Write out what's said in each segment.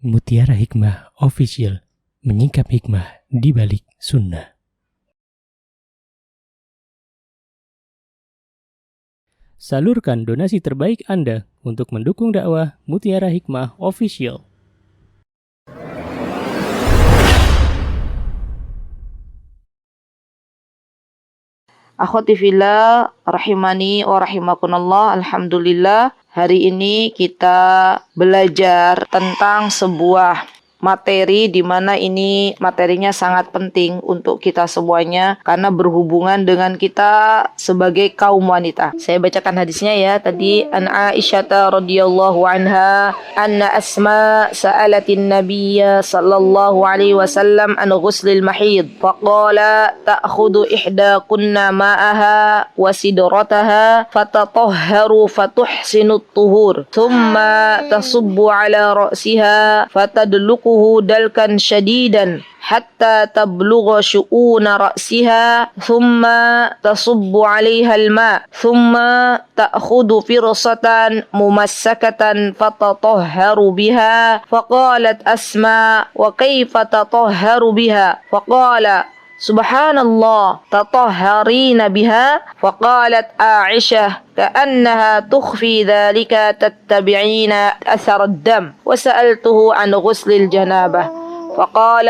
Mutiara Hikmah Official, menyingkap hikmah di balik sunnah. Salurkan donasi terbaik Anda untuk mendukung dakwah Mutiara Hikmah Official. Akhwati fillah, rahimani wa rahimakumullah. Alhamdulillah, hari ini kita belajar tentang sebuah materi di mana ini materinya sangat penting untuk kita semuanya karena berhubungan dengan kita sebagai kaum wanita. Saya bacakan hadisnya ya. Tadi an Aisyah radhiyallahu anha anna Asma sa'alatin nabiyya sallallahu alaihi wasallam an ghuslil mahid faqala ta'khudhu ihdakunna ma'aha wa sidrataha fatatahharu fatuhsinu at-tuhur thumma tasubbu ala ra'siha fatadluku دلكا شديدا حتى تبلغ شؤون رأسها ثم تصب عليها الماء ثم تأخذ فرصة ممسكة فتطهر بها فقالت أسماء وكيف تطهر بها فقال سبحان الله تطهرين بها فقالت عائشة كأنها تخفي ذلك تتبعين أثر الدم وسألته عن غسل الجنابة فقال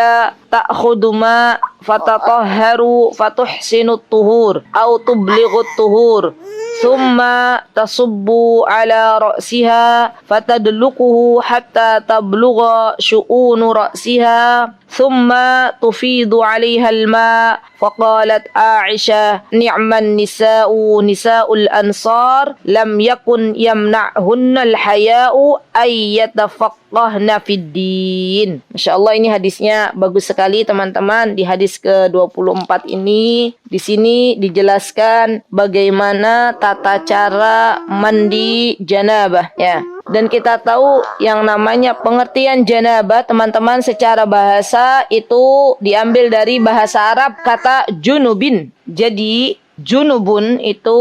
تأخذ ماء فتطهر فتحسن الطهور أو تبلغ الطهور ثم تصب على رأسها فتدلكه حتى تبلغ شؤون رأسها ثم تفيض عليها الماء فقالت عائشة نعم النساء نساء الأنصار لم يكن يمنعهن الحياء أن يتفقهن في الدين. Masya Allah, ini hadisnya bagus sekali teman-teman. Di hadis ke-24 ini, di sini dijelaskan bagaimana tata cara mandi janabah ya. Dan kita tahu yang namanya pengertian janabah teman-teman secara bahasa itu diambil dari bahasa Arab kata junubin. Jadi junubun itu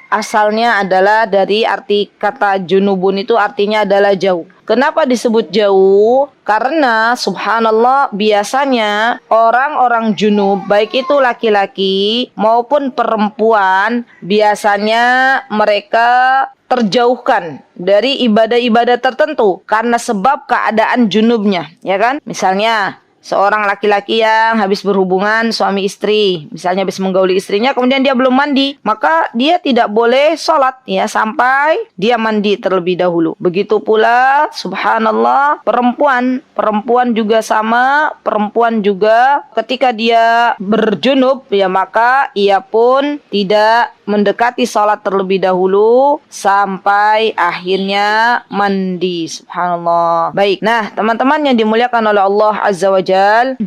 asalnya adalah dari arti kata junubun itu artinya adalah jauh. Kenapa disebut jauh? Karena subhanallah biasanya orang-orang junub baik itu laki-laki maupun perempuan biasanya mereka terjauhkan dari ibadah-ibadah tertentu karena sebab keadaan junubnya, ya kan? Misalnya seorang laki-laki yang habis berhubungan suami istri, misalnya habis menggauli istrinya, kemudian dia belum mandi, maka dia tidak boleh sholat ya sampai dia mandi terlebih dahulu. Begitu pula, subhanallah, perempuan juga sama, perempuan juga ketika dia berjunub ya maka ia pun tidak mendekati sholat terlebih dahulu sampai akhirnya mandi. Subhanallah. Baik, nah teman-teman yang dimuliakan oleh Allah Azza wa Jal,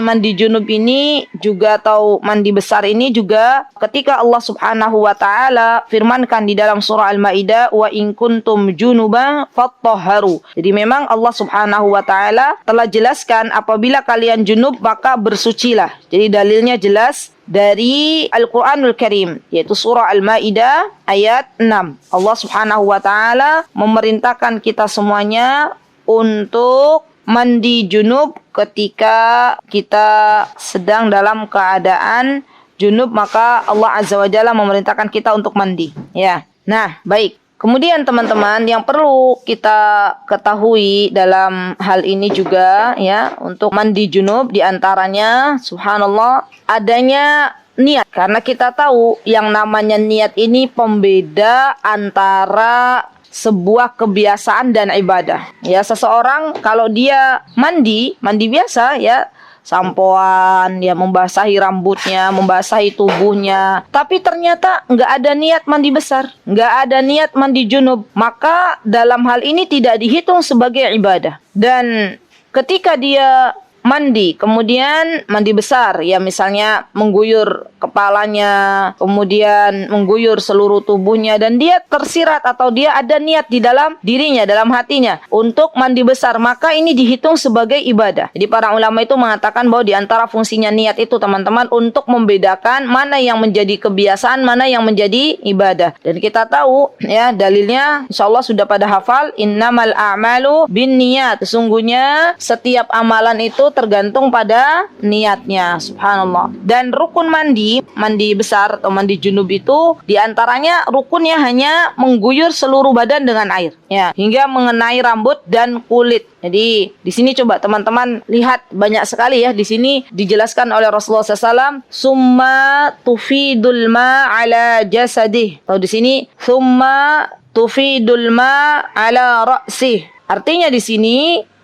mandi junub ini juga atau mandi besar ini juga ketika Allah Subhanahu wa Ta'ala firmankan di dalam surah Al-Maidah wa in kuntum junuban fattahharu. Jadi memang Allah Subhanahu wa Ta'ala telah jelaskan apabila kalian junub maka bersucilah. Jadi dalilnya jelas dari Al-Quranul Karim, yaitu surah Al-Maidah ayat 6. Allah Subhanahu wa Ta'ala memerintahkan kita semuanya untuk mandi junub ketika kita sedang dalam keadaan junub, maka Allah Azza wa Jalla memerintahkan kita untuk mandi. Ya. Nah, baik. Kemudian teman-teman yang perlu kita ketahui dalam hal ini juga ya, untuk mandi junub diantaranya subhanallah adanya niat. Karena kita tahu yang namanya niat ini pembeda antara sebuah kebiasaan dan ibadah. Ya, seseorang kalau dia mandi biasa ya, sampoan, ya membasahi rambutnya, membasahi tubuhnya, tapi ternyata nggak ada niat mandi besar, nggak ada niat mandi junub, maka dalam hal ini tidak dihitung sebagai ibadah. Dan ketika dia mandi, kemudian mandi besar, ya misalnya mengguyur kepalanya, kemudian mengguyur seluruh tubuhnya, dan dia tersirat atau dia ada niat di dalam dirinya, dalam hatinya untuk mandi besar, maka ini dihitung sebagai ibadah. Jadi para ulama itu mengatakan bahwa di antara fungsinya niat itu teman-teman untuk membedakan mana yang menjadi kebiasaan, mana yang menjadi ibadah. Dan kita tahu ya dalilnya insyaallah sudah pada hafal, innamal a'malu binniyat. Sesungguhnya setiap amalan itu tergantung pada niatnya. Subhanallah. Dan rukun mandi besar atau mandi junub itu diantaranya rukunnya hanya mengguyur seluruh badan dengan air, ya, hingga mengenai rambut dan kulit. Jadi di sini coba teman-teman lihat banyak sekali ya di sini dijelaskan oleh Rasulullah SAW, summa tufidul ma ala jasadih. Atau di sini summa tufidul ma ala ra'sih. Artinya di sini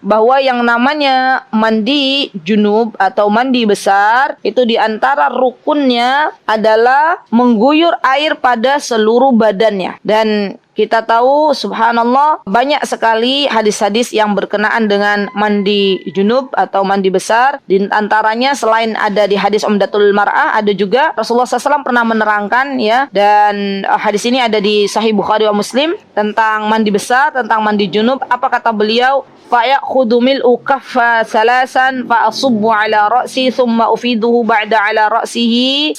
bahwa yang namanya mandi junub atau mandi besar itu diantara rukunnya adalah mengguyur air pada seluruh badannya. Dan kita tahu subhanallah banyak sekali hadis-hadis yang berkenaan dengan mandi junub atau mandi besar. Di antaranya selain ada di hadis Umdatul Mar'ah, ada juga Rasulullah SAW pernah menerangkan ya, dan hadis ini ada di Sahih Bukhari wa Muslim tentang mandi besar, tentang mandi junub. Apa kata beliau? Fa'yakhudhu mil'u kaffa salasan fa'asubbu ala ra'si thumma ufiduhu ba'da ala ra'sihi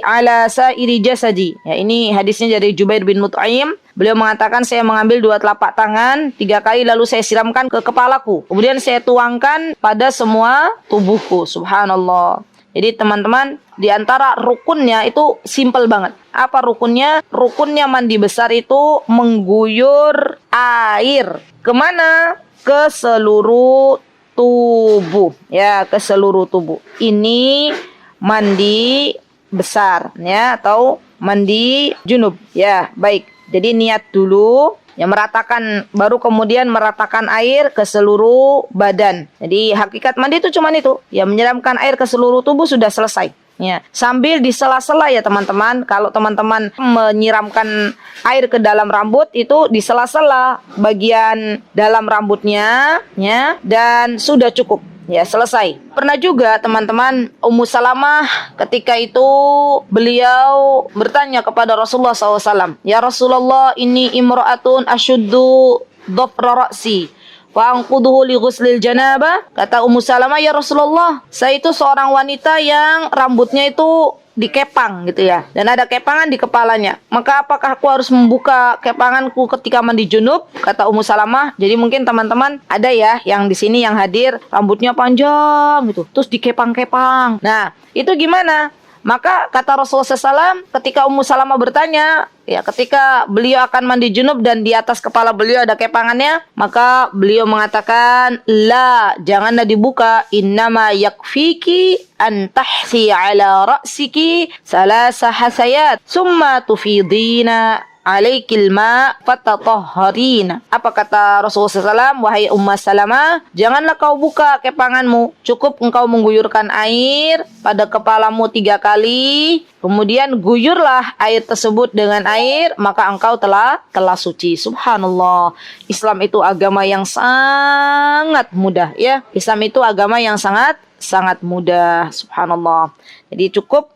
ala sa'iri jasadi. Ya, ini hadisnya dari Jubair bin Mut'aim. Beliau mengatakan, saya mengambil 2 telapak tangan 3 kali lalu saya siramkan ke kepalaku, kemudian saya tuangkan pada semua tubuhku. Subhanallah. Jadi teman-teman, di antara rukunnya itu simple banget. Apa rukunnya? Rukunnya mandi besar itu mengguyur air. Kemana? Ke seluruh tubuh, ya, ke seluruh tubuh. Ini mandi besar ya, atau mandi junub ya. Baik, jadi niat dulu ya, meratakan, baru kemudian meratakan air ke seluruh badan. Jadi hakikat mandi itu cuma itu ya, menyiramkan air ke seluruh tubuh, sudah selesai ya. Sambil di sela-sela ya teman-teman, kalau teman-teman menyiramkan air ke dalam rambut itu di sela-sela bagian dalam rambutnya ya, dan sudah cukup ya, selesai. Pernah juga teman-teman Ummu Salamah ketika itu beliau bertanya kepada Rasulullah SAW, ya Rasulullah, ini imra'atun asyuddu dhafra ra'si fa'anquduhu li ghuslil janabah. Kata Ummu Salamah, ya Rasulullah, saya itu seorang wanita yang rambutnya itu dikepang gitu ya, dan ada kepangan di kepalanya, maka apakah aku harus membuka kepanganku ketika mandi junub? Kata Ummu Salamah. Jadi mungkin teman-teman ada ya yang di sini yang hadir rambutnya panjang gitu, terus dikepang-kepang. Nah, itu gimana? Maka kata Rasulullah SAW ketika Ummu Salamah bertanya, ya ketika beliau akan mandi junub dan di atas kepala beliau ada kepangannya, maka beliau mengatakan, la, janganlah dibuka, innama yakfiki an tahsi ala ra'siki salasa hasayat summa tufidina alaikil ma fatatahharina. Apa kata Rasulullah SAW? Wahai Ummu Salamah, janganlah kau buka kepanganmu, cukup engkau mengguyurkan air pada kepalamu 3 kali, kemudian guyurlah air tersebut dengan air, maka engkau telah suci. Subhanallah. Islam itu agama yang sangat mudah ya. Islam itu agama yang sangat mudah. Subhanallah. Jadi cukup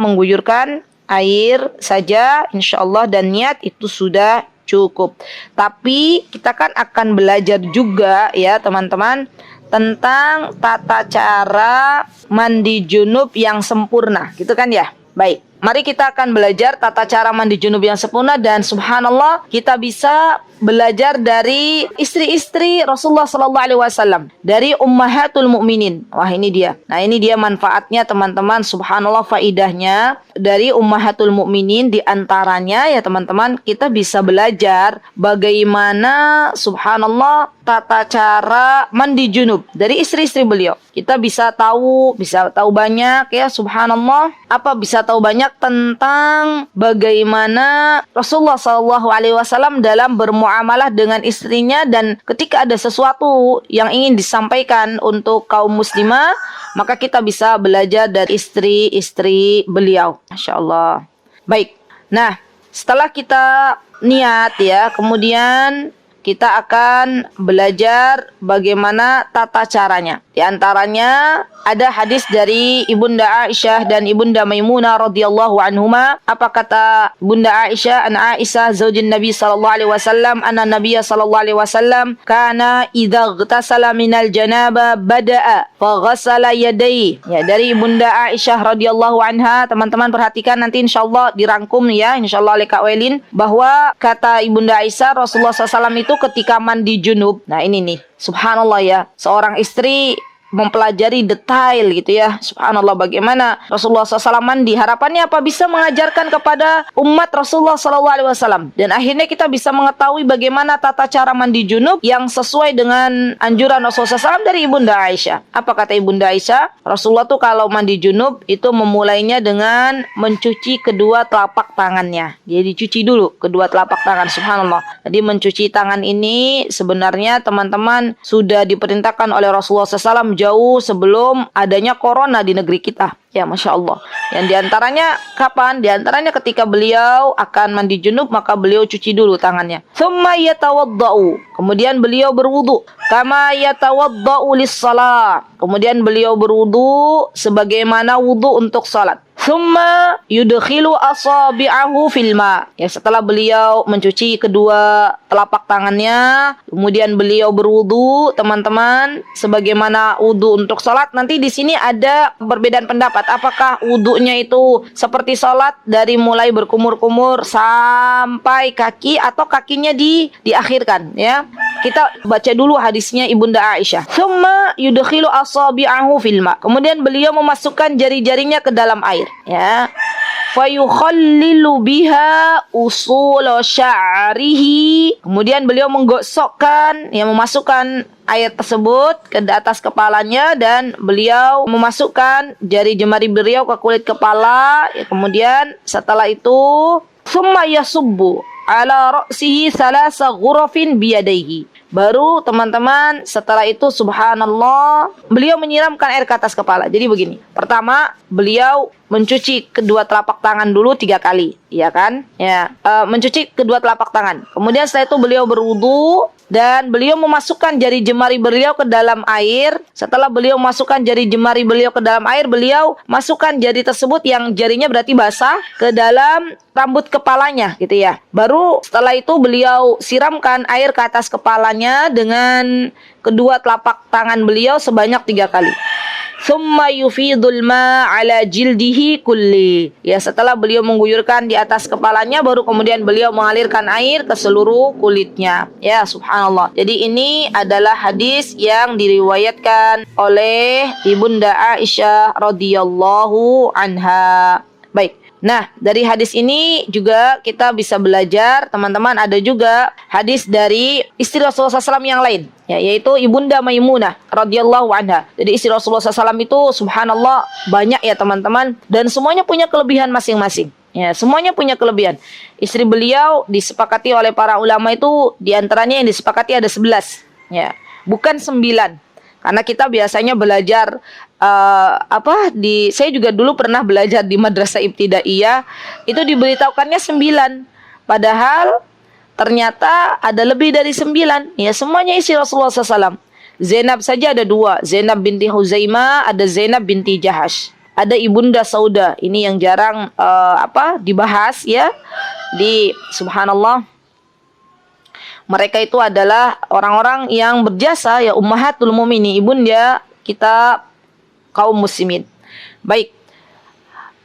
mengguyurkan air saja insyaallah, dan niat itu sudah cukup. Tapi kita kan akan belajar juga ya teman-teman tentang tata cara mandi junub yang sempurna, gitu kan ya. Baik, mari kita akan belajar tata cara mandi junub yang sempurna, dan subhanallah kita bisa belajar dari istri-istri Rasulullah SAW, dari ummahatul mukminin. Wah, ini dia. Nah, ini dia manfaatnya teman-teman. Subhanallah, faidahnya dari ummahatul mukminin, di antaranya ya teman-teman, kita bisa belajar bagaimana subhanallah tata cara mandi junub dari istri-istri beliau. Kita bisa tahu banyak ya subhanallah. Apa bisa tahu banyak tentang bagaimana Rasulullah SAW dalam bermuamalah dengan istrinya, dan ketika ada sesuatu yang ingin disampaikan untuk kaum muslimah, maka kita bisa belajar dari istri-istri beliau. Masya Allah. Baik. Nah, setelah kita niat ya, kemudian kita akan belajar bagaimana tata caranya. Di antaranya ada hadis dari Ibunda Aisyah dan Ibunda Maimunah radhiyallahu anhuma. Apa kata Bunda Aisyah? An Aisyah zaujin Nabi sallallahu alaihi wasallam anna Nabiy sallallahu alaihi wasallam kana idza ightasala minal janaba bada'a fa ghassala yadayhi. Ya, dari Bunda Aisyah radhiyallahu anha, teman-teman perhatikan nanti insyaallah dirangkum ya, insyaallah oleh Kak Welin, bahwa kata Ibunda Aisyah Rasulullah SAW itu ketika mandi junub. Nah ini nih, subhanallah ya, seorang istri mempelajari detail gitu ya. Subhanallah bagaimana Rasulullah SAW mandi. Harapannya apa? Bisa mengajarkan kepada umat Rasulullah SAW. Dan akhirnya kita bisa mengetahui bagaimana tata cara mandi junub yang sesuai dengan anjuran Rasulullah SAW dari Ibunda Aisyah. Apa kata Ibunda Aisyah? Rasulullah tuh kalau mandi junub itu memulainya dengan mencuci kedua telapak tangannya. Jadi dicuci dulu kedua telapak tangan. Subhanallah. Jadi mencuci tangan ini sebenarnya teman-teman sudah diperintahkan oleh Rasulullah SAW jauh sebelum adanya corona di negeri kita. Ya, Masya Allah. Yang diantaranya kapan? Diantaranya ketika beliau akan mandi junub, maka beliau cuci dulu tangannya. Thumma yatawadda'u. Kemudian beliau berwudu. Kama yatawadda'u lis-salat. Kemudian beliau berwudu sebagaimana wudu untuk salat. Thumma yudkhilu asabi'ahu fil ma. Ya, setelah beliau mencuci kedua telapak tangannya, kemudian beliau berwudu, teman-teman, sebagaimana wudu untuk salat. Nanti di sini ada perbedaan pendapat. Apakah wudunya itu seperti salat dari mulai berkumur-kumur sampai kaki atau kakinya diakhirkan ya. Kita baca dulu hadisnya Ibunda Aisyah. Thumma yudkhilu asabi'ahu fil ma. Kemudian beliau memasukkan jari-jarinya ke dalam air ya. Fayukhallilu biha usul sya'rihi. Kemudian beliau menggosokkan, memasukkan air tersebut ke atas kepalanya dan beliau memasukkan jari jemari beliau ke kulit kepala. Ya, kemudian setelah itu summa yasubbu ala ra'sihi thalasa ghurafin biyadaihi. Baru teman-teman setelah itu subhanallah beliau menyiramkan air ke atas kepala. Jadi begini, pertama beliau mencuci kedua telapak tangan dulu 3 kali, ya kan? Ya, mencuci kedua telapak tangan. Kemudian setelah itu beliau berwudu dan beliau memasukkan jari jemari beliau ke dalam air. Setelah beliau masukkan jari jemari beliau ke dalam air, beliau masukkan jari tersebut yang jarinya berarti basah ke dalam rambut kepalanya gitu ya. Baru setelah itu beliau siramkan air ke atas kepalanya dengan kedua telapak tangan beliau sebanyak 3 kali. Thumma yufidul ma ala jildihi kulli. Ya, setelah beliau mengguyurkan di atas kepalanya, baru kemudian beliau mengalirkan air ke seluruh kulitnya. Ya, subhanallah. Jadi ini adalah hadis yang diriwayatkan oleh Ibunda Aisyah radhiyallahu anha. Baik. Nah, dari hadis ini juga kita bisa belajar, teman-teman, ada juga hadis dari istri Rasulullah SAW yang lain, ya, yaitu Ibunda Maimunah radhiyallahu anha. Jadi istri Rasulullah SAW itu subhanallah banyak ya teman-teman, dan semuanya punya kelebihan masing-masing. Ya, semuanya punya kelebihan. Istri beliau disepakati oleh para ulama itu diantaranya yang disepakati ada 11, ya, bukan 9. Karena kita biasanya belajar saya juga dulu pernah belajar di madrasah ibtidaiyah, itu diberitahukannya 9. Padahal ternyata ada lebih dari 9. Ya, semuanya isi Rasulullah SAW. Zainab saja ada 2, Zainab binti Huzaimah, ada Zainab binti Jahash. Ada Ibunda Sauda, ini yang jarang dibahas ya. Di subhanallah, mereka itu adalah orang-orang yang berjasa ya, ummahatul mukminin, ibunda kita kaum muslimin. Baik.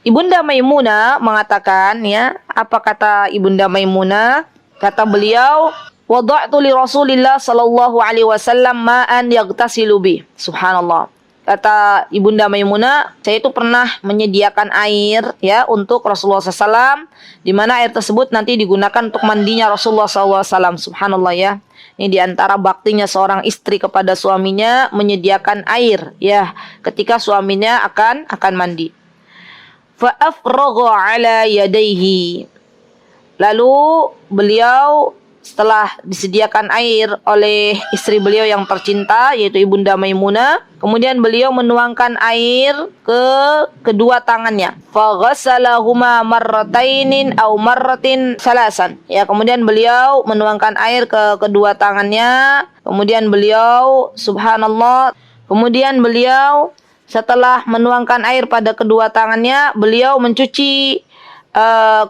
Ibunda Maimunah mengatakan ya, apa kata Ibunda Maimunah? Kata beliau, wada'tu li Rasulillah sallallahu alaihi wasallam ma'an yaghtasilu bi. Subhanallah. Kata Ibunda Maimunah, saya itu pernah menyediakan air ya untuk Rasulullah SAW, di mana air tersebut nanti digunakan untuk mandinya Rasulullah SAW. Subhanallah ya. Ini diantara baktinya seorang istri kepada suaminya, menyediakan air ya ketika suaminya akan mandi. Fa afragha ala yadayhi. Lalu beliau setelah disediakan air oleh istri beliau yang tercinta, yaitu Ibunda Maimunah, kemudian beliau menuangkan air ke kedua tangannya. Faghassalahuma marratainin aw marratin salasan. Ya, kemudian beliau menuangkan air ke kedua tangannya. Kemudian beliau, subhanallah, kemudian beliau setelah menuangkan air pada kedua tangannya, beliau mencuci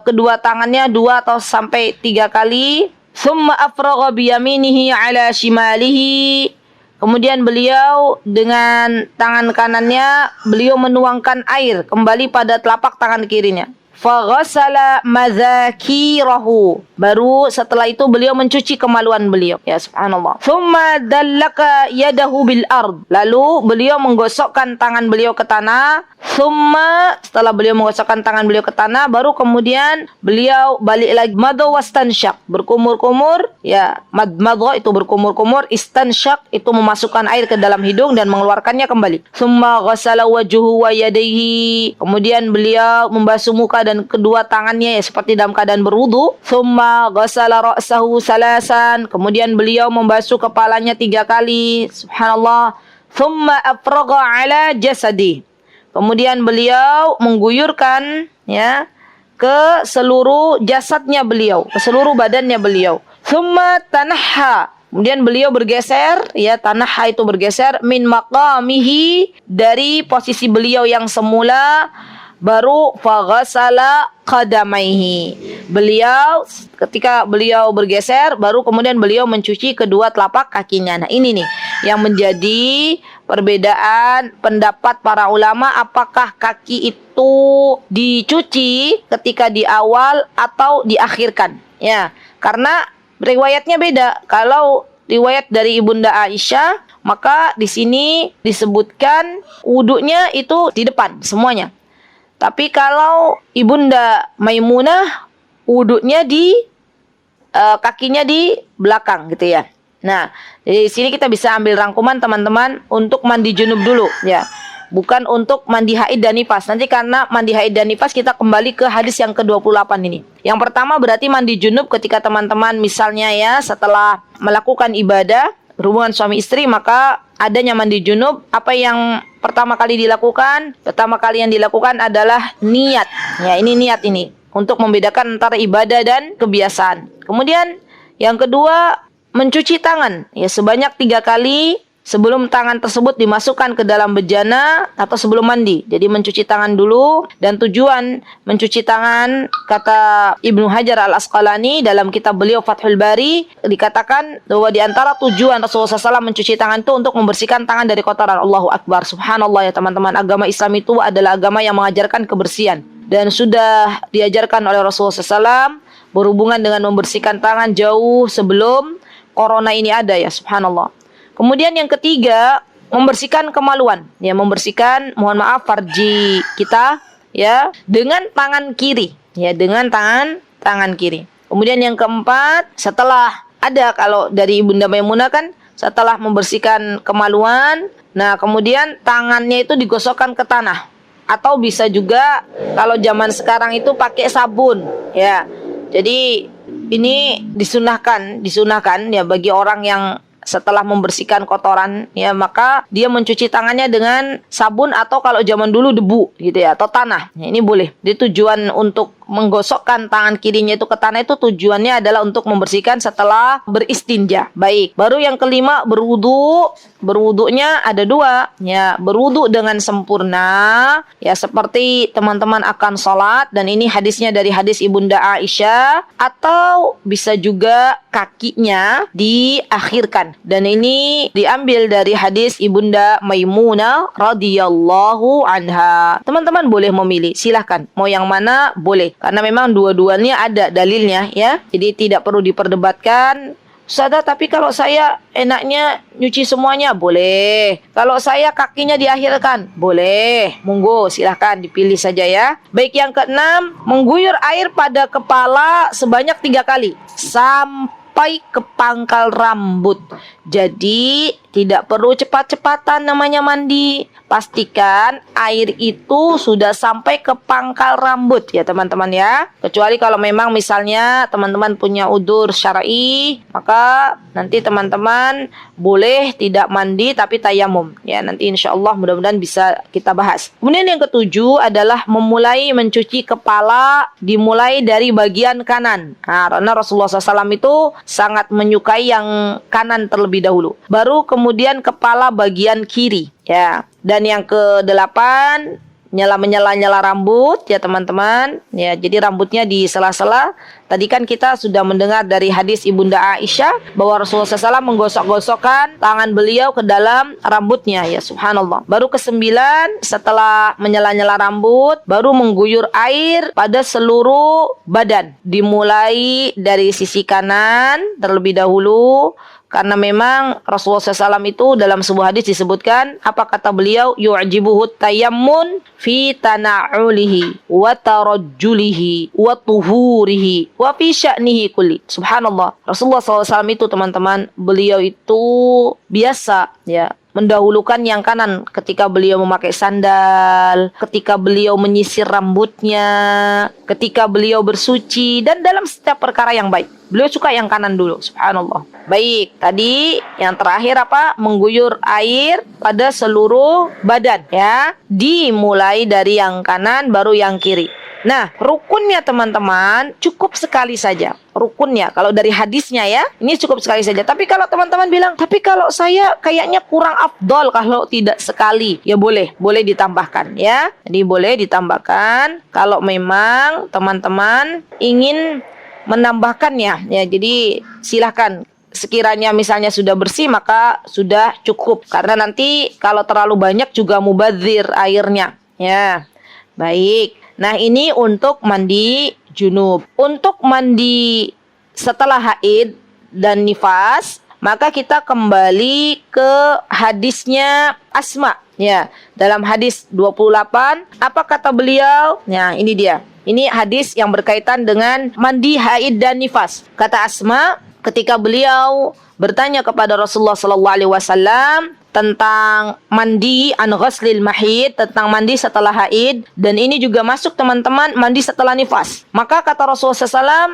kedua tangannya 2 atau sampai 3 kali. Thumma afragha biyaminihi ala shimalihi. Kemudian beliau dengan tangan kanannya beliau menuangkan air kembali pada telapak tangan kirinya. Faghasala madzakirahu. Baru setelah itu beliau mencuci kemaluan beliau. Ya, subhanallah. Thumma dallaka yadahu bil ard. Lalu beliau menggosokkan tangan beliau ke tanah. Thumma, setelah beliau menggosokkan tangan beliau ke tanah, baru kemudian beliau balik lagi. Madha wastansyak, berkumur-kumur. Ya, madha itu berkumur-kumur, istansyak itu memasukkan air ke dalam hidung dan mengeluarkannya kembali. Thumma ghasala wajhuhu wa yadayhi. Kemudian beliau membasuh muka dan kedua tangannya, ya, seperti dalam keadaan berwudu. Thumma ghasala ra'sahu salasan. Kemudian beliau membasuh kepalanya 3 kali. Subhanallah. Thumma afragha ala jasadi. Kemudian beliau mengguyurkan, ya, ke seluruh jasadnya beliau, ke seluruh badannya beliau. Thumma tanahha. Kemudian beliau bergeser, ya, tanahha itu bergeser min maqamihi, dari posisi beliau yang semula. Baru faghasala qadamaihi. Beliau ketika beliau bergeser, baru kemudian beliau mencuci kedua telapak kakinya. Nah, ini nih yang menjadi perbedaan pendapat para ulama, apakah kaki itu dicuci ketika di awal atau diakhirkan. Ya, karena riwayatnya beda. Kalau riwayat dari Ibunda Aisyah, maka di sini disebutkan wudunya itu di depan semuanya. Tapi kalau Ibunda Maimunah, wudunya di kakinya di belakang gitu ya. Nah, di sini kita bisa ambil rangkuman teman-teman untuk mandi junub dulu ya. Bukan untuk mandi haid dan nifas. Nanti karena mandi haid dan nifas kita kembali ke hadis yang ke-28 ini. Yang pertama berarti mandi junub ketika teman-teman misalnya ya setelah melakukan ibadah berhubungan suami istri, maka adanya mandi junub. Apa yang pertama kali dilakukan? Pertama kali yang dilakukan adalah niat. Ya, ini niat ini untuk membedakan antara ibadah dan kebiasaan. Kemudian yang kedua, mencuci tangan ya sebanyak 3 kali sebelum tangan tersebut dimasukkan ke dalam bejana atau sebelum mandi. Jadi mencuci tangan dulu, dan tujuan mencuci tangan kata Ibnu Hajar Al-Asqalani dalam kitab beliau Fathul Bari, dikatakan bahwa di antara tujuan Rasulullah SAW mencuci tangan itu untuk membersihkan tangan dari kotoran. Allahu Akbar. Subhanallah ya teman-teman, agama Islam itu adalah agama yang mengajarkan kebersihan, dan sudah diajarkan oleh Rasulullah SAW berhubungan dengan membersihkan tangan jauh sebelum corona ini ada ya, subhanallah. Kemudian yang ketiga, membersihkan kemaluan. Ya, membersihkan, mohon maaf, farji kita ya dengan tangan kiri. Ya, dengan tangan kiri. Kemudian yang keempat, setelah ada kalau dari Ibunda Maimunah kan setelah membersihkan kemaluan, nah kemudian tangannya itu digosokkan ke tanah. Atau bisa juga kalau zaman sekarang itu pakai sabun ya. Jadi ini disunahkan ya bagi orang yang setelah membersihkan kotoran ya, maka dia mencuci tangannya dengan sabun atau kalau zaman dulu debu gitu ya, atau tanah. Ya, ini boleh. Jadi tujuan untuk menggosokkan tangan kirinya itu ke tanah itu tujuannya adalah untuk membersihkan setelah beristinja. Baik. Baru yang kelima, berwudu. Berwudunya ada 2 ya, berwudu dengan sempurna ya seperti teman-teman akan sholat, dan ini hadisnya dari hadis Ibunda Aisyah, atau bisa juga kakinya diakhirkan, dan ini diambil dari hadis Ibunda Maimunah radhiyallahu anha. Teman-teman boleh memilih, silahkan mau yang mana boleh, karena memang dua-duanya ada dalilnya ya, jadi tidak perlu diperdebatkan. Ustazah, tapi kalau saya enaknya nyuci semuanya, boleh. Kalau saya kakinya diakhirkan, boleh. Monggo, silahkan dipilih saja ya. Baik, yang keenam, mengguyur air pada kepala sebanyak 3 kali sampai ke pangkal rambut. Jadi tidak perlu cepat-cepatan namanya mandi. pastikan air itu sudah sampai ke pangkal rambut ya teman-teman ya. Kecuali kalau memang misalnya teman-teman punya udzur syar'i, maka nanti teman-teman boleh tidak mandi tapi tayamum ya. Nanti insyaallah mudah-mudahan bisa kita bahas. Kemudian yang ketujuh adalah memulai mencuci kepala dimulai dari bagian kanan. Nah, karena Rasulullah SAW itu sangat menyukai yang kanan terlebih dahulu. Baru kemudian kepala bagian kiri ya. Dan yang kedelapan, menyela rambut ya teman-teman ya. Jadi rambutnya di sela-sela. Tadi kan kita sudah mendengar dari hadis Ibunda Aisyah bahwa Rasulullah SAW menggosok-gosokkan tangan beliau ke dalam rambutnya ya, subhanallah. Baru kesembilan, setelah menyela rambut, baru mengguyur air pada seluruh badan, dimulai dari sisi kanan terlebih dahulu. Karena memang Rasulullah SAW itu dalam sebuah hadis disebutkan, apa kata beliau? Yu'jibuhu tayammun fi tana'ulihi wa tarajjulihi wa tuhurihi wa fi sya'nihi kulli. Subhanallah. Rasulullah SAW itu teman-teman, beliau itu biasa ya mendahulukan yang kanan ketika beliau memakai sandal, ketika beliau menyisir rambutnya, ketika beliau bersuci, dan dalam setiap perkara yang baik. Beliau suka yang kanan dulu, subhanallah. Baik, tadi yang terakhir apa? Mengguyur air pada seluruh badan ya. Dimulai dari yang kanan baru yang kiri. Nah, rukunnya teman-teman cukup sekali saja. Rukunnya, kalau dari hadisnya ya, ini cukup sekali saja. Tapi kalau teman-teman bilang, tapi kalau saya kayaknya kurang afdol kalau tidak sekali, ya boleh ditambahkan ya. Jadi boleh ditambahkan kalau memang teman-teman ingin menambahkannya ya. Jadi silahkan. Sekiranya misalnya sudah bersih maka sudah cukup. Karena nanti kalau terlalu banyak juga mubadzir airnya ya. Baik. Nah, ini untuk mandi junub. Untuk mandi setelah haid dan nifas, maka kita kembali ke hadisnya Asma. Ya, dalam hadis 28, apa kata beliau? Nah, ini dia. Ini hadis yang berkaitan dengan mandi haid dan nifas. Kata Asma, ketika beliau bertanya kepada Rasulullah SAW tentang mandi an ghuslil mahid, tentang mandi setelah haid, dan ini juga masuk teman-teman mandi setelah nifas. Maka kata Rasulullah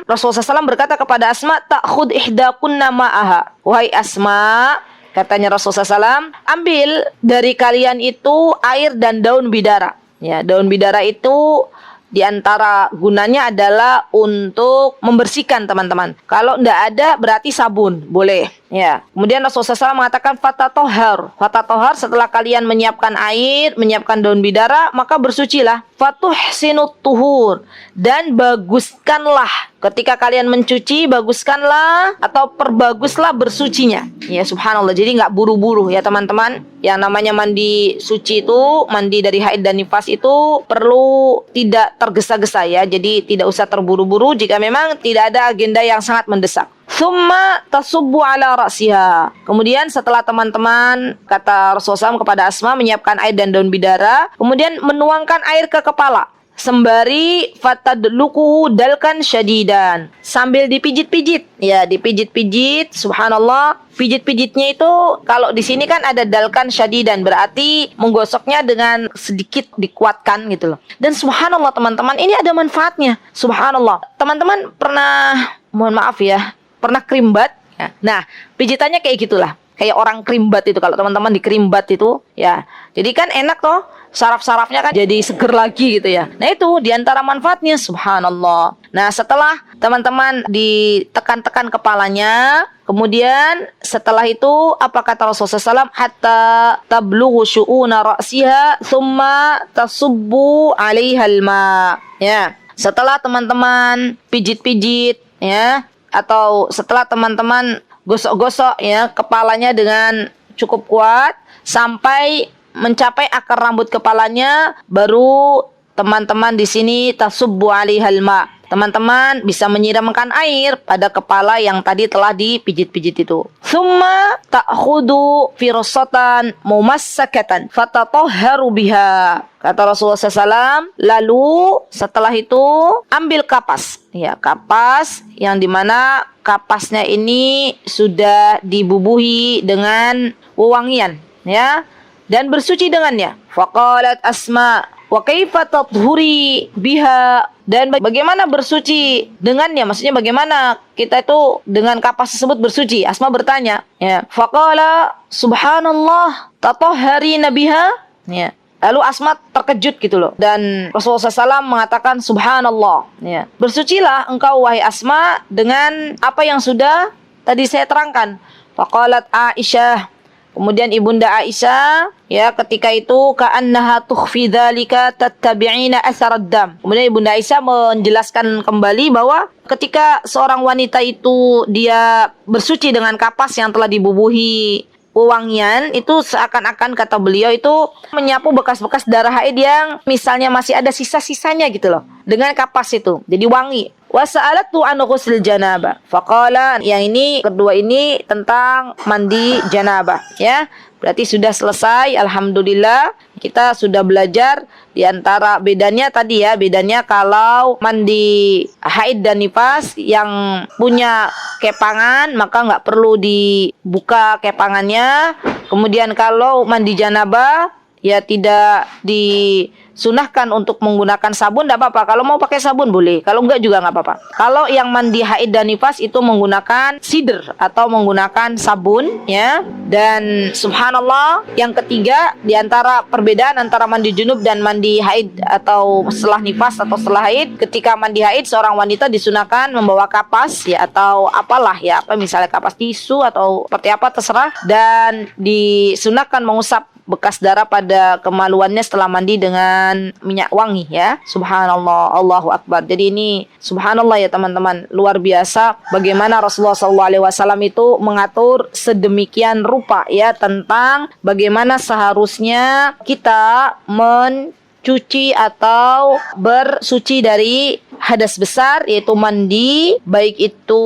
SAW berkata kepada Asma, ta'khud ihdakunna ma'aha. Wahai Asma, katanya Rasulullah SAW, ambil dari kalian itu air dan daun bidara. Ya, daun bidara itu di antara gunanya adalah untuk membersihkan teman-teman. Kalau tidak ada berarti sabun, boleh. Ya. Kemudian Rasulullah SAW mengatakan fatatohar. Fatatohar setelah kalian menyiapkan air, menyiapkan daun bidara, maka bersucilah. Fatuhsinut tuhur. Dan baguskanlah. Ketika kalian mencuci, baguskanlah atau perbaguslah bersucinya. Ya, subhanallah. Jadi nggak buru-buru ya teman-teman. Yang namanya mandi suci itu, mandi dari haid dan nifas itu perlu tidak tergesa-gesa ya. Jadi tidak usah terburu-buru jika memang tidak ada agenda yang sangat mendesak. Summa tasubbu ala ra'siha. Kemudian setelah teman-teman, kata Rasulullah SAW kepada Asma, menyiapkan air dan daun bidara, kemudian menuangkan air ke kepala. Sembari fatadluku dalkan syadidan, sambil dipijit-pijit ya, dipijit-pijit, subhanallah. Pijit-pijitnya itu kalau di sini kan ada dalkan syadidan, berarti menggosoknya dengan sedikit dikuatkan gitu loh. Dan subhanallah teman-teman, ini ada manfaatnya. Subhanallah. Teman-teman pernah, mohon maaf ya, pernah krimbat ya? Nah, pijitannya kayak gitulah. Kayak orang krimbat itu, kalau teman-teman dikrimbat itu ya. Jadi kan enak toh, saraf-sarafnya kan jadi seger lagi gitu ya. Nah, itu diantara manfaatnya, subhanallah. Nah, setelah teman-teman ditekan-tekan kepalanya, kemudian setelah itu apa kata Rasulullah SAW? Hatta tablughu syu'una ra'siha thumma tasubbu 'alaihal ma. Ya, setelah teman-teman pijit-pijit ya, atau setelah teman-teman gosok-gosok ya kepalanya dengan cukup kuat sampai mencapai akar rambut kepalanya, baru teman-teman di sini tasubbu 'alaihal ma. Teman-teman bisa menyiramkan air pada kepala yang tadi telah dipijit-pijit itu. Summa ta'khudu firsatan mumassakatan fatatahharu biha. Kata Rasulullah SAW, lalu setelah itu ambil kapas. Ya, kapas yang dimana kapasnya ini sudah dibubuhi dengan wewangian. Ya, dan bersuci dengannya. Faqalat Asma, wa kaifa tathuri biha, dan bagaimana bersuci dengannya, maksudnya bagaimana kita itu dengan kapas tersebut bersuci. Asma bertanya, ya. Faqala subhanallah tatahharina biha, ya. Lalu Asma terkejut gitu loh. Dan Rasulullah SAW mengatakan subhanallah, ya. Bersucilah engkau wahai Asma dengan apa yang sudah tadi saya terangkan. Faqalat Aisyah, kemudian ibunda Aisyah, ya, ketika itu ka'annaha tukhfi dzalika tattabi'ina atsarad dam. Kemudian ibunda Aisyah menjelaskan kembali bahwa ketika seorang wanita itu dia bersuci dengan kapas yang telah dibubuhi wewangian, itu seakan-akan kata beliau itu menyapu bekas-bekas darah haid yang misalnya masih ada sisa-sisanya gitu loh, dengan kapas itu jadi wangi. Wasa'alatu an ghusl janabah. Faqala, yang ini kedua ini tentang mandi janabah, ya. Berarti sudah selesai, alhamdulillah. Kita sudah belajar di antara bedanya tadi, ya. Bedanya kalau mandi haid dan nifas yang punya kepangan maka nggak perlu dibuka kepangannya. Kemudian kalau mandi janabah ya tidak disunahkan untuk menggunakan sabun, tidak apa-apa. Kalau mau pakai sabun boleh, kalau enggak juga nggak apa-apa. Kalau yang mandi haid dan nifas itu menggunakan sidr atau menggunakan sabun, ya. Dan subhanallah, yang ketiga di antara perbedaan antara mandi junub dan mandi haid atau setelah nifas atau setelah haid, ketika mandi haid seorang wanita disunahkan membawa kapas, ya, atau apalah, ya, apa misalnya kapas tisu atau seperti apa terserah, dan disunahkan mengusap bekas darah pada kemaluannya setelah mandi dengan minyak wangi, ya. Subhanallah, Allahu Akbar. Jadi ini subhanallah ya teman-teman, luar biasa bagaimana Rasulullah SAW itu mengatur sedemikian rupa, ya, tentang bagaimana seharusnya kita mencuci atau bersuci dari hadas besar, yaitu mandi, baik itu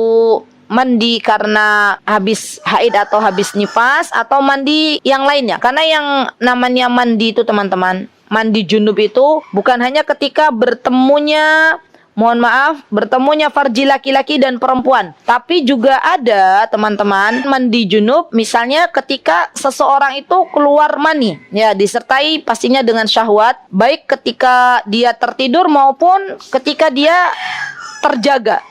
mandi karena habis haid atau habis nifas atau mandi yang lainnya. Karena yang namanya mandi itu teman-teman, mandi junub itu bukan hanya ketika bertemunya farji laki-laki dan perempuan, tapi juga ada teman-teman mandi junub misalnya ketika seseorang itu keluar mani, ya, disertai pastinya dengan syahwat, baik ketika dia tertidur maupun ketika dia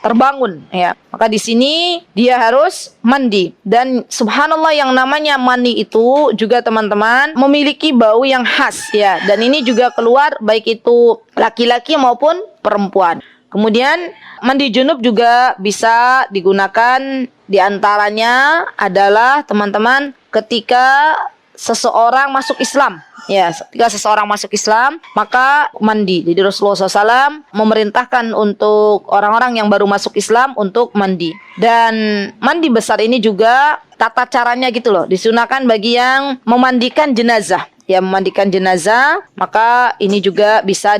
terbangun, ya. Maka di sini dia harus mandi. Dan subhanallah, yang namanya mandi itu juga teman-teman memiliki bau yang khas, ya. Dan ini juga keluar baik itu laki-laki maupun perempuan. Kemudian mandi junub juga bisa digunakan, diantaranya adalah teman-teman ketika seseorang masuk Islam. Ya, ketika seseorang masuk Islam, maka mandi. Jadi Rasulullah SAW memerintahkan untuk orang-orang yang baru masuk Islam untuk mandi. Dan mandi besar ini juga tata caranya gitu loh, disunahkan bagi yang memandikan jenazah. Ya, memandikan jenazah, maka ini juga bisa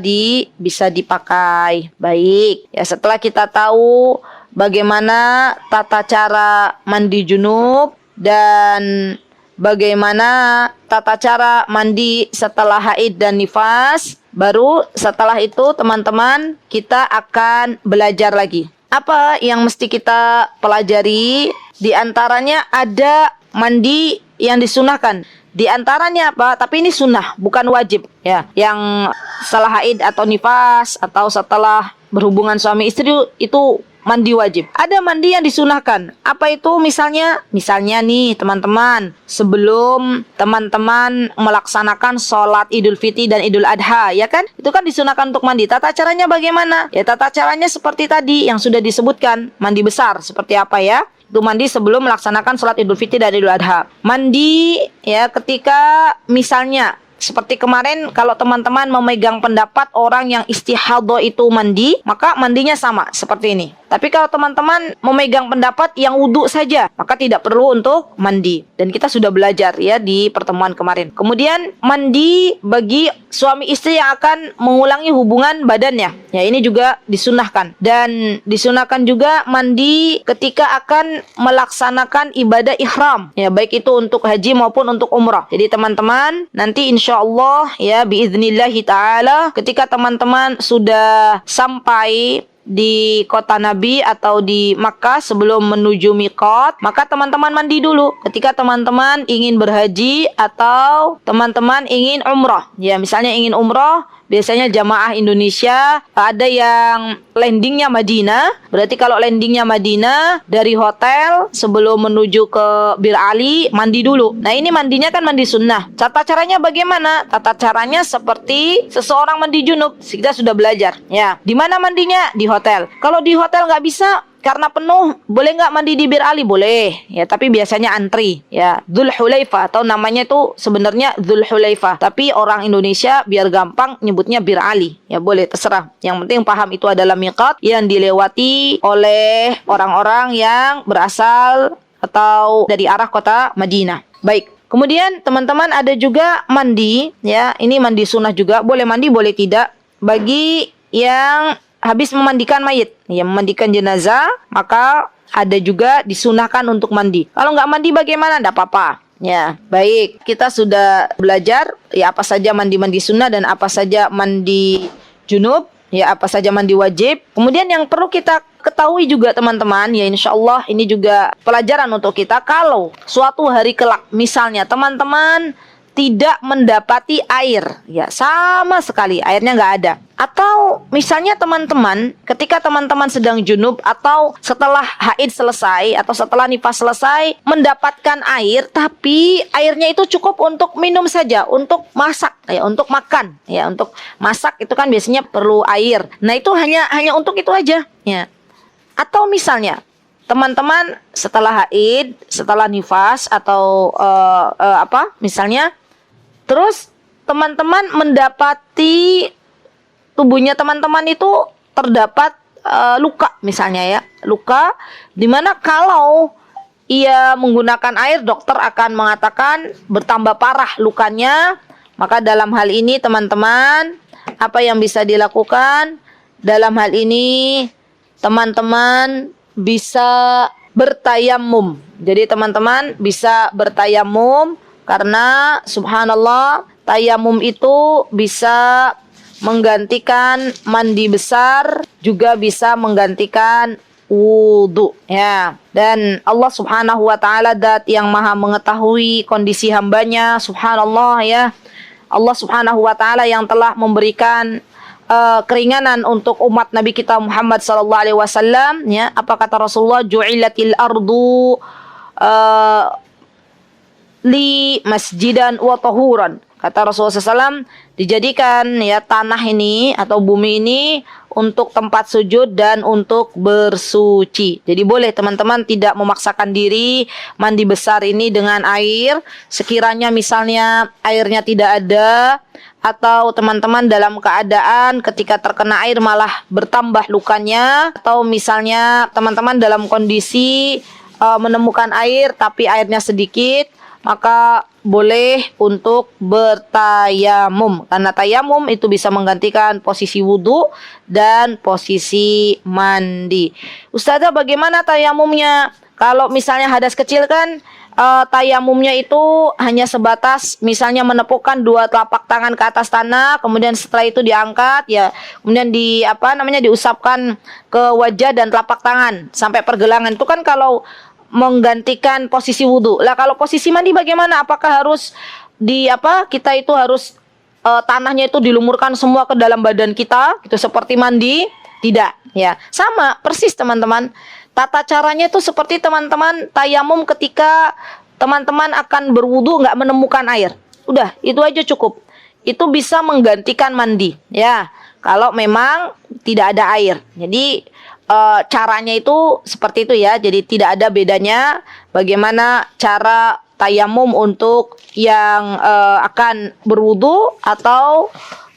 dipakai. Baik, ya, setelah kita tahu bagaimana tata cara mandi junub dan bagaimana tata cara mandi setelah haid dan nifas, baru setelah itu teman-teman kita akan belajar lagi. Apa yang mesti kita pelajari? Di antaranya ada mandi yang disunahkan. Di antaranya apa? Tapi ini sunnah, bukan wajib, ya. Yang setelah haid atau nifas atau setelah berhubungan suami istri itu mandi wajib. Ada mandi yang disunahkan. Apa itu misalnya? Misalnya nih teman-teman, sebelum teman-teman melaksanakan sholat Idul Fitri dan Idul Adha, ya kan? Itu kan disunahkan untuk mandi. Tata caranya bagaimana? Ya, tata caranya seperti tadi yang sudah disebutkan. Mandi besar seperti apa, ya? Itu mandi sebelum melaksanakan sholat Idul Fitri dan Idul Adha. Mandi, ya, ketika misalnya seperti kemarin, kalau teman-teman memegang pendapat orang yang istihadah itu mandi, maka mandinya sama seperti ini. Tapi kalau teman-teman memegang pendapat yang wudhu saja, maka tidak perlu untuk mandi. Dan kita sudah belajar, ya, di pertemuan kemarin. Kemudian mandi bagi suami istri yang akan mengulangi hubungan badannya, ya, ini juga disunahkan. Dan disunahkan juga mandi ketika akan melaksanakan ibadah ihram, ya, baik itu untuk haji maupun untuk umrah. Jadi teman-teman nanti insyaallah, ya, biiznillahi ta'ala, ketika teman-teman sudah sampai di kota Nabi atau di Makkah sebelum menuju miqat, maka teman-teman mandi dulu. Ketika teman-teman ingin berhaji atau teman-teman ingin umrah, ya misalnya ingin umrah, biasanya jamaah Indonesia ada yang landingnya Madinah. Berarti kalau landingnya Madinah, dari hotel sebelum menuju ke Bir Ali mandi dulu. Nah ini mandinya kan mandi sunnah. Tata caranya bagaimana? Tata caranya seperti seseorang mandi junub. Kita sudah belajar. Ya, di mana mandinya? Di hotel. Kalau di hotel nggak bisa karena penuh, boleh nggak mandi di Bir Ali? Boleh, ya, tapi biasanya antri, ya. Dzul Hulaifah atau namanya itu sebenarnya Dzul Hulaifah, tapi orang Indonesia biar gampang nyebutnya Bir Ali, ya boleh, terserah. Yang penting paham itu adalah miqat yang dilewati oleh orang-orang yang berasal atau dari arah kota Madinah. Baik. Kemudian teman-teman ada juga mandi, ya. Ini mandi sunnah juga, boleh mandi, boleh tidak. Bagi yang habis memandikan mayit, ya memandikan jenazah, maka ada juga disunahkan untuk mandi. Kalau nggak mandi bagaimana? Nggak apa-apa. Ya, baik. Kita sudah belajar ya apa saja mandi-mandi sunnah dan apa saja mandi junub, ya apa saja mandi wajib. Kemudian yang perlu kita ketahui juga teman-teman, ya insya Allah ini juga pelajaran untuk kita. Kalau suatu hari kelak, misalnya teman-teman tidak mendapati air, ya sama sekali airnya nggak ada. Atau misalnya teman-teman ketika teman-teman sedang junub atau setelah haid selesai atau setelah nifas selesai mendapatkan air, tapi airnya itu cukup untuk minum saja, untuk masak, ya untuk makan, ya untuk masak itu kan biasanya perlu air. Nah itu hanya untuk itu aja, ya. Atau misalnya teman-teman setelah haid, setelah nifas atau misalnya, terus teman-teman mendapati tubuhnya teman-teman itu terdapat luka misalnya, ya luka, dimana kalau ia menggunakan air dokter akan mengatakan bertambah parah lukanya. Maka dalam hal ini teman-teman apa yang bisa dilakukan? Dalam hal ini teman-teman bisa bertayamum. Jadi teman-teman bisa bertayamum karena subhanallah tayamum itu bisa menggantikan mandi besar, juga bisa menggantikan wudu, ya. Dan Allah Subhanahu wa taala zat yang Maha mengetahui kondisi hambanya, subhanallah, ya. Allah Subhanahu wa taala yang telah memberikan keringanan untuk umat Nabi kita Muhammad sallallahu alaihi wasallam, ya. Apa kata Rasulullah? Ju'ilatil ardu li masjidan wa tahuran. Kata Rasulullah SAW, dijadikan ya tanah ini atau bumi ini untuk tempat sujud dan untuk bersuci. Jadi boleh teman-teman tidak memaksakan diri mandi besar ini dengan air. Sekiranya misalnya airnya tidak ada, atau teman-teman dalam keadaan ketika terkena air malah bertambah lukanya, atau misalnya teman-teman dalam kondisi menemukan air tapi airnya sedikit, maka boleh untuk bertayamum, karena tayamum itu bisa menggantikan posisi wudhu dan posisi mandi. Ustazah, bagaimana tayamumnya? Kalau misalnya hadas kecil kan tayamumnya itu hanya sebatas misalnya menepukkan dua telapak tangan ke atas tanah, kemudian setelah itu diangkat, ya kemudian diusapkan ke wajah dan telapak tangan sampai pergelangan. Itu kan kalau menggantikan posisi wudhu. Lah kalau posisi mandi bagaimana? Apakah harus kita itu harus tanahnya itu dilumurkan semua ke dalam badan kita gitu seperti mandi? Tidak, ya. Sama persis teman-teman. Tata caranya itu seperti teman-teman tayamum ketika teman-teman akan berwudhu nggak menemukan air. Udah, itu aja cukup. Itu bisa menggantikan mandi, ya. Kalau memang tidak ada air. Jadi caranya itu seperti itu, ya. Jadi tidak ada bedanya bagaimana cara tayamum untuk yang akan berwudu atau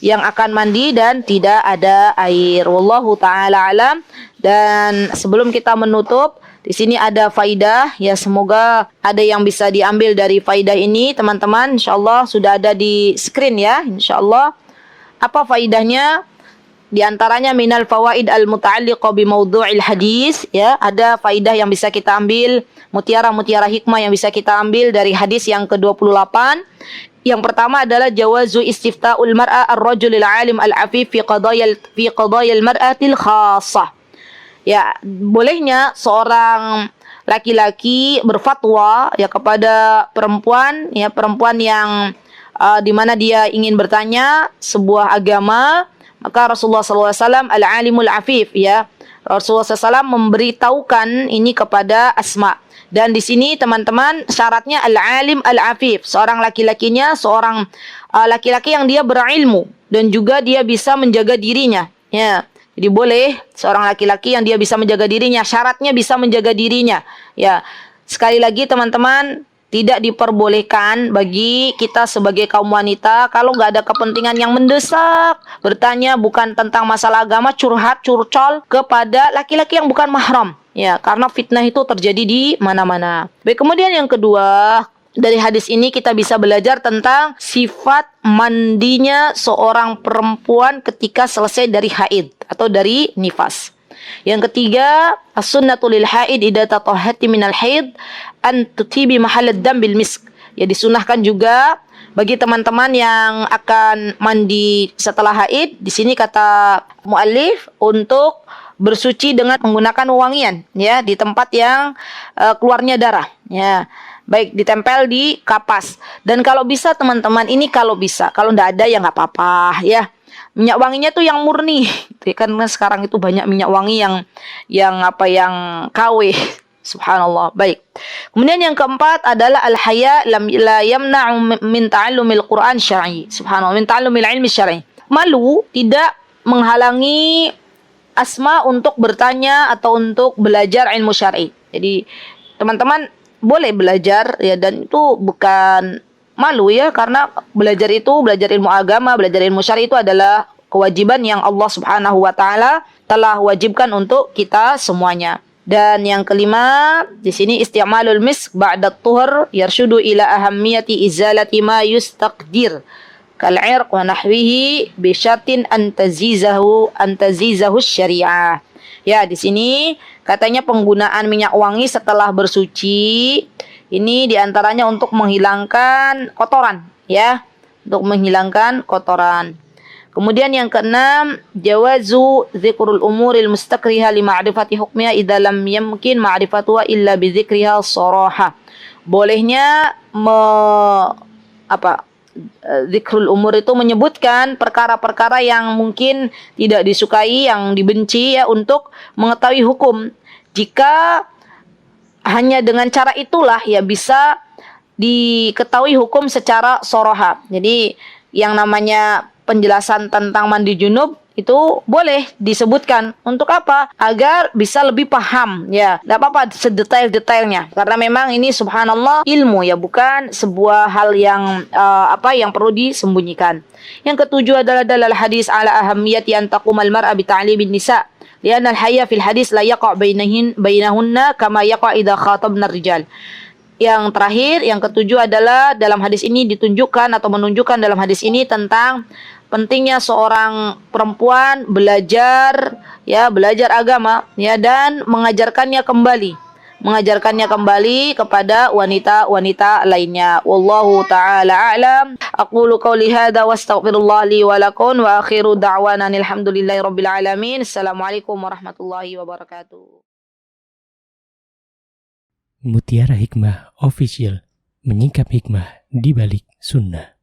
yang akan mandi dan tidak ada air. Wallahu taala alam. Dan sebelum kita menutup, di sini ada faidah, ya semoga ada yang bisa diambil dari faidah ini teman-teman. Insyaallah sudah ada di screen, ya. Insyaallah. Apa faidahnya? Di antaranya minal fawaid al-muta'alliqah bi maudhu'il hadis, ya, ada faidah yang bisa kita ambil, mutiara-mutiara hikmah yang bisa kita ambil dari hadis yang ke-28. Yang pertama adalah jawazu istifta'ul mar'a ar-rajulil 'alim al-'afif fi qadayal mar'atil khassah. Ya, bolehnya seorang laki-laki berfatwa ya kepada perempuan, ya perempuan yang di mana dia ingin bertanya sebuah agama, maka Rasulullah SAW al-alimul afif, ya Rasulullah SAW memberitahukan ini kepada Asma. Dan di sini teman-teman syaratnya al-alim al-afif, seorang laki-lakinya seorang laki-laki yang dia berilmu dan juga dia bisa menjaga dirinya, ya. Jadi boleh seorang laki-laki yang dia bisa menjaga dirinya, syaratnya bisa menjaga dirinya. Ya, sekali lagi teman-teman, tidak diperbolehkan bagi kita sebagai kaum wanita kalau nggak ada kepentingan yang mendesak bertanya bukan tentang masalah agama, curhat, curcol kepada laki-laki yang bukan mahram. Ya, karena fitnah itu terjadi di mana-mana. Baik, kemudian yang kedua, dari hadis ini kita bisa belajar tentang sifat mandinya seorang perempuan ketika selesai dari haid atau dari nifas. Yang ketiga, as-sunnatu lil haid idza tatahhati minal haid an tutibi mahallad dam bil misk. Ya, disunahkan juga bagi teman-teman yang akan mandi setelah haid, di sini kata muallif untuk bersuci dengan menggunakan wewangian, ya, di tempat yang keluarnya darah, ya. Baik, ditempel di kapas. Dan kalau bisa teman-teman, ini kalau bisa, kalau nggak ada ya nggak apa-apa, ya. Minyak wanginya tuh yang murni. Kan sekarang itu banyak minyak wangi yang KW. Subhanallah. Baik. Kemudian yang keempat adalah al-haya la yamna'u min ta'allumil Qur'an syar'i. Subhanallah, min ta'allumil ilmi syar'i. Malu tidak menghalangi Asma untuk bertanya atau untuk belajar ilmu syar'i. Jadi teman-teman boleh belajar, ya, dan itu bukan malu, ya, karena belajar ilmu agama, belajar ilmu syar'i itu adalah kewajiban yang Allah Subhanahu wa taala telah wajibkan untuk kita semuanya. Dan yang kelima, di sini isti'malul misk ba'da tuhur yarshudu ila ahammiyati izalati ma yustaqdir kal-'irq wa nahwihi bi syartin antazizahu syari'ah. Ya, di sini katanya penggunaan minyak wangi setelah bersuci ini diantaranya untuk menghilangkan kotoran, ya, untuk menghilangkan kotoran. Kemudian yang keenam, jawazu dzikrul umuril mustakriha li ma'rifati hukmiha idza lam yamkin ma'rifatuha illa bi dzikriha sharaha. Bolehnya zikrul umur itu menyebutkan perkara-perkara yang mungkin tidak disukai, yang dibenci, ya, untuk mengetahui hukum. Jika hanya dengan cara itulah, ya, bisa diketahui hukum secara soroha. Jadi yang namanya penjelasan tentang mandi junub itu boleh disebutkan. Untuk apa? Agar bisa lebih paham, ya. Tidak apa-apa sedetail-detailnya, karena memang ini subhanallah ilmu, ya, bukan sebuah hal yang yang perlu disembunyikan. Yang ketujuh adalah dalal hadis ala ahammiyati an taqumal mar'a bi ta'limin nisa lianna al-hayya fil hadis la yaqa' bainahunna kama yaqa' idza khatabna rijal. Yang terakhir, yang ketujuh adalah dalam hadis ini ditunjukkan atau menunjukkan dalam hadis ini tentang pentingnya seorang perempuan belajar agama, ya, dan mengajarkannya kembali kepada wanita-wanita lainnya. Wallahu taala a'lam. Aqulu qouli hadza wastaghfirullah li wa lakum wa akhiru da'wana alhamdulillahirabbil alamin. Assalamualaikum warahmatullahi wabarakatuh. Mutiara Hikmah Official, menyingkap hikmah di balik sunnah.